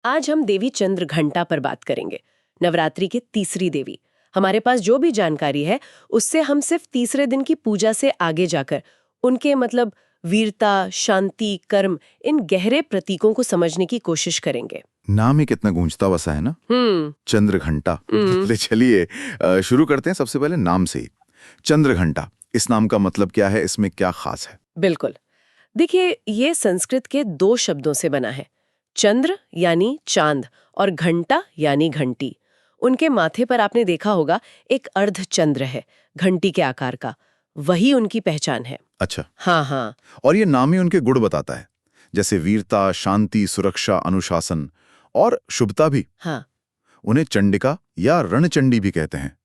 आज हम देवी चंद्र घंटा पर बात करेंगे, नवरात्रि की तीसरी देवी। हमारे पास जो भी जानकारी है उससे हम सिर्फ तीसरे दिन की पूजा से आगे जाकर उनके वीरता, शांति, कर्म, इन गहरे प्रतीकों को समझने की कोशिश करेंगे। नाम ही कितना गूंजता वसा है ना, चंद्र घंटा। ले चलिए शुरू करते हैं सबसे पहले नाम से ही। चंद्र घंटा, इस नाम का मतलब क्या है, इसमें क्या खास है? बिल्कुल, देखिए ये संस्कृत के 2 शब्दों से बना है, चंद्र यानी चांद और घंटा यानी घंटी। उनके माथे पर आपने देखा होगा एक अर्धचंद्र है, घंटी के आकार का, वही उनकी पहचान है। अच्छा। हाँ। और ये नाम ही उनके गुण बताता है, जैसे वीरता, शांति, सुरक्षा, अनुशासन और शुभता भी। हाँ। उन्हें चंडिका या रणचंडी भी कहते हैं,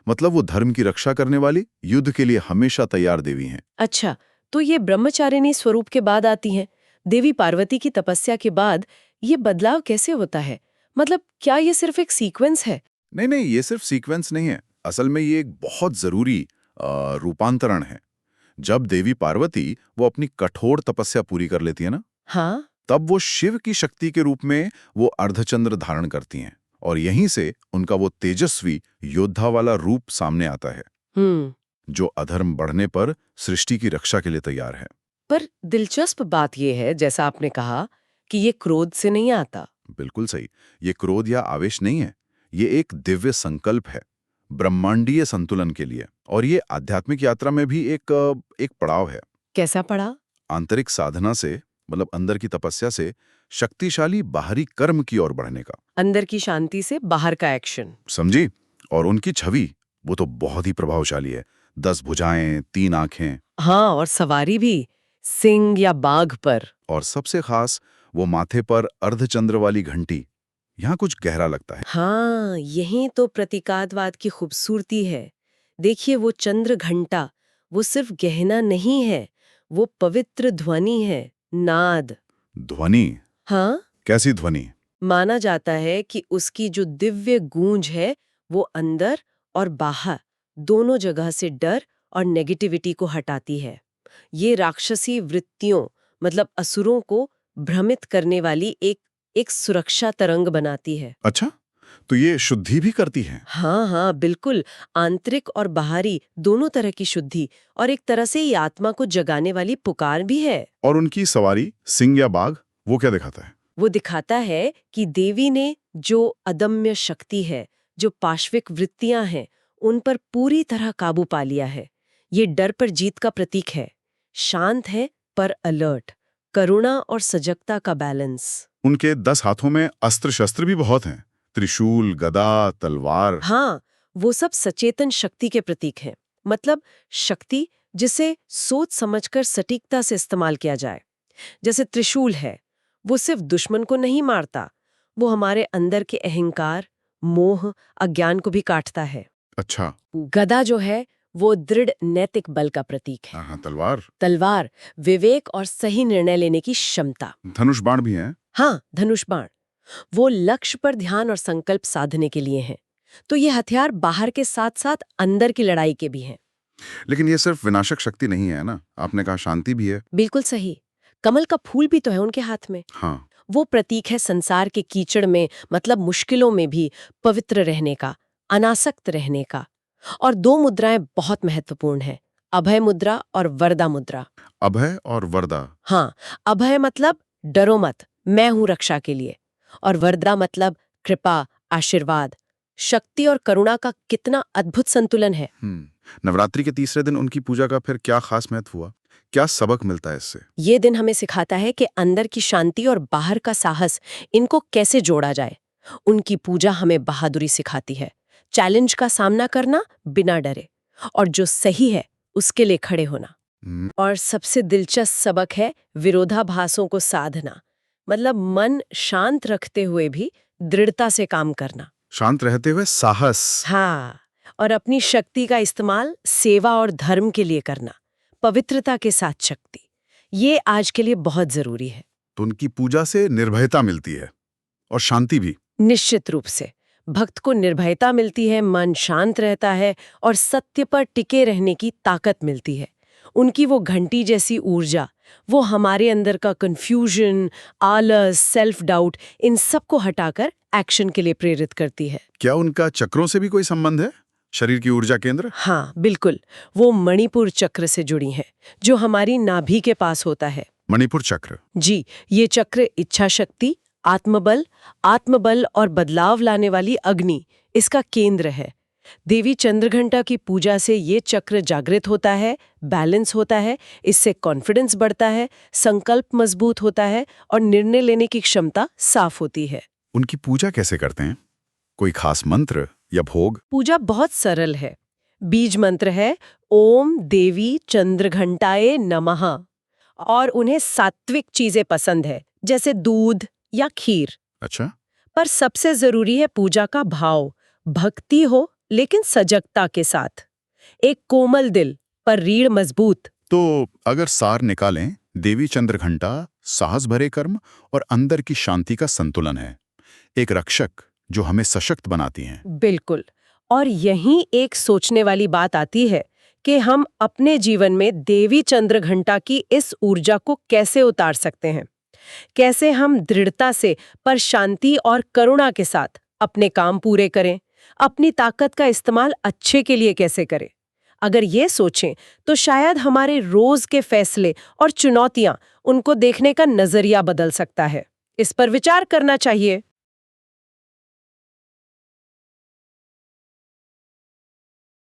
मतलब वो धर्म की रक्षा करने वाली, युद्ध के लिए हमेशा तैयार देवी हैं। अच्छा, तो ये ब्रह्मचारिणी स्वरूप के बाद आती हैं। देवी पार्वती की तपस्या के बाद ये बदलाव कैसे होता है? मतलब क्या ये सिर्फ एक सीक्वेंस है? नहीं, ये सिर्फ सीक्वेंस नहीं है। असल में ये एक बहुत जरूरी रूपांतरण है। जब देवी पार्वती वो अपनी कठोर तपस्या पूरी कर लेती है ना, हाँ। तब वो शिव की शक्ति के रूप में वो अर्धचंद्र धारण करती हैं, और यहीं से उनका वो तेजस्वी योद्धा वाला रूप सामने आता है, जो अधर्म बढ़ने पर सृष्टि की रक्षा के लिए तैयार है। पर दिलचस्प बात यह है, जैसा आपने कहा, कि ये क्रोध से नहीं आता। बिल्कुल सही। ये क्रोध या आवेश नहीं है, ये एक दिव्य संकल्प है, ब्रह्मांडीय संतुलन के लिए। और ये आध्यात्मिक यात्रा में भी एक पड़ाव है। कैसा पड़ा? आंतरिक साधना से, मतलब अंदर की तपस्या से, शक्तिशाली बाहरी कर्म की ओर बढ़ने का। अंदर की शांति से बाहर का एक्शन। समझी? और उनकी छवि वो तो बहुत ही प्रभावशाली है। 10 भुजाएं, 3 आंखें। हाँ, और सवारी भी सिंह या बाघ पर। और सबसे खास वो माथे पर अर्धचंद्र वाली घंटी। यहाँ कुछ गहरा लगता है। हाँ, यही तो प्रतीकात्मवाद की खूबसूरती है। देखिए वो चंद्र घंटा, वो सिर्फ गहना नहीं है, वो पवित्र ध्वनि है, नाद। ध्वनि? हाँ, कैसी ध्वनि? माना जाता है कि उसकी जो दिव्य गूंज है वो अंदर और बाहर दोनों जगह से डर और नेगेटिविटी को हटाती है। ये राक्षसी वृत्तियों, मतलब असुरों को भ्रमित करने वाली एक सुरक्षा तरंग बनाती है। अच्छा, तो ये शुद्धि भी करती है? हाँ, बिल्कुल। आंतरिक और बाहरी दोनों तरह की शुद्धि, और एक तरह से ये आत्मा को जगाने वाली पुकार भी है। और उनकी सवारी सिंह या बाघ, वो क्या दिखाता है? वो दिखाता है कि देवी ने जो अदम्य शक्ति है, जो पाश्विक वृत्तियां हैं, उन पर पूरी तरह काबू पा लिया है। ये डर पर जीत का प्रतीक है, शांत है पर अलर्ट, करुणा और सजगता का बैलेंस। उनके 10 हाथों में अस्त्र शस्त्र भी बहुत हैं, त्रिशूल, गदा, तलवार। हाँ, वो सब सचेतन शक्ति के प्रतीक हैं। मतलब शक्ति जिसे सोच समझकर सटीकता से इस्तेमाल किया जाए। जैसे त्रिशूल है, वो सिर्फ दुश्मन को नहीं मारता, वो हमारे अंदर के अहंकार, मोह, अज्ञान को भी काटता है। अच्छा। गदा जो है वो दृढ़ नैतिक बल का प्रतीक है। हाँ, तलवार? तलवार विवेक और सही निर्णय लेने की क्षमता। धनुष बाण भी है? हाँ, धनुष बाण वो लक्ष्य पर ध्यान और संकल्प साधने के लिए हैं। तो ये हथियार बाहर के साथ साथ अंदर की लड़ाई के भी हैं। लेकिन ये सिर्फ विनाशक शक्ति नहीं है ना, आपने कहा शांति भी है। बिल्कुल सही। कमल का फूल भी तो है उनके हाथ में। हाँ। वो प्रतीक है संसार के कीचड़ में, मतलब मुश्किलों में भी पवित्र रहने का, अनासक्त रहने का। और 2 मुद्राएं बहुत महत्वपूर्ण हैं, अभय मुद्रा और वरदा मुद्रा। अभय और वरदा? हाँ, अभय मतलब डरो मत, मैं हूं रक्षा के लिए, और वरदा मतलब कृपा, आशीर्वाद। शक्ति और करुणा का कितना अद्भुत संतुलन है। नवरात्रि के तीसरे दिन उनकी पूजा का फिर क्या खास महत्व हुआ? क्या सबक मिलता है इससे? ये दिन हमें सिखाता है कि अंदर की शांति और बाहर का साहस, इनको कैसे जोड़ा जाए। उनकी पूजा हमें बहादुरी सिखाती है, चैलेंज का सामना करना बिना डरे, और जो सही है उसके लिए खड़े होना। और सबसे दिलचस्प सबक है विरोधाभासों को साधना, मतलब मन शांत रखते हुए भी दृढ़ता से काम करना। शांत रहते हुए साहस? हाँ, और अपनी शक्ति का इस्तेमाल सेवा और धर्म के लिए करना, पवित्रता के साथ शक्ति। ये आज के लिए बहुत जरूरी है। तो उनकी पूजा से निर्भयता मिलती है और शांति भी? निश्चित रूप से। भक्त को निर्भयता मिलती है, मन शांत रहता है और सत्य पर टिके रहने की ताकत मिलती है। उनकी वो घंटी जैसी ऊर्जा वो हमारे अंदर का कंफ्यूजन, आलस, सेल्फ डाउट, इन सब को हटाकर एक्शन के लिए प्रेरित करती है। क्या उनका चक्रों से भी कोई संबंध है? शरीर की ऊर्जा केंद्र? हाँ, बिल्कुल। वो मणिपुर चक्र से जुड़ी हैं, जो हमारी नाभि के पास होता है। मणिपुर चक्र? जी, ये चक्र इच्छा शक्ति, आत्मबल और बदलाव लाने वाली अग्नि, इसका केंद्र है। देवी चंद्रघंटा की पूजा से ये चक्र जागृत होता है, बैलेंस होता है, इससे कॉन्फिडेंस बढ़ता है, संकल्प मजबूत होता है और निर्णय लेने की क्षमता साफ होती है। उनकी पूजा कैसे करते हैं? कोई खास मंत्र या भोग? पूजा बहुत सरल है। बीज मंत्र है ओम देवी चंद्रघंटाए नमः, और उन्हें सात्विक चीजें पसंद है, जैसे दूध या खीर। अच्छा। पर सबसे जरूरी है पूजा का भाव, भक्ति हो लेकिन सजगता के साथ। एक कोमल दिल पर रीढ़ मजबूत। तो अगर सार निकालें, देवी चंद्रघंटा साहस भरे कर्म और अंदर की शांति का संतुलन है, एक रक्षक जो हमें सशक्त बनाती हैं। बिल्कुल। और यहीं एक सोचने वाली बात आती है कि हम अपने जीवन में देवी चंद्रघंटा की इस ऊर्जा को कैसे उतार सकते हैं। कैसे हम दृढ़ता से पर शांति और करुणा के साथ अपने काम पूरे करें, अपनी ताकत का इस्तेमाल अच्छे के लिए कैसे करें। अगर ये सोचें तो शायद हमारे रोज के फैसले और चुनौतियां, उनको देखने का नजरिया बदल सकता है। इस पर विचार करना चाहिए।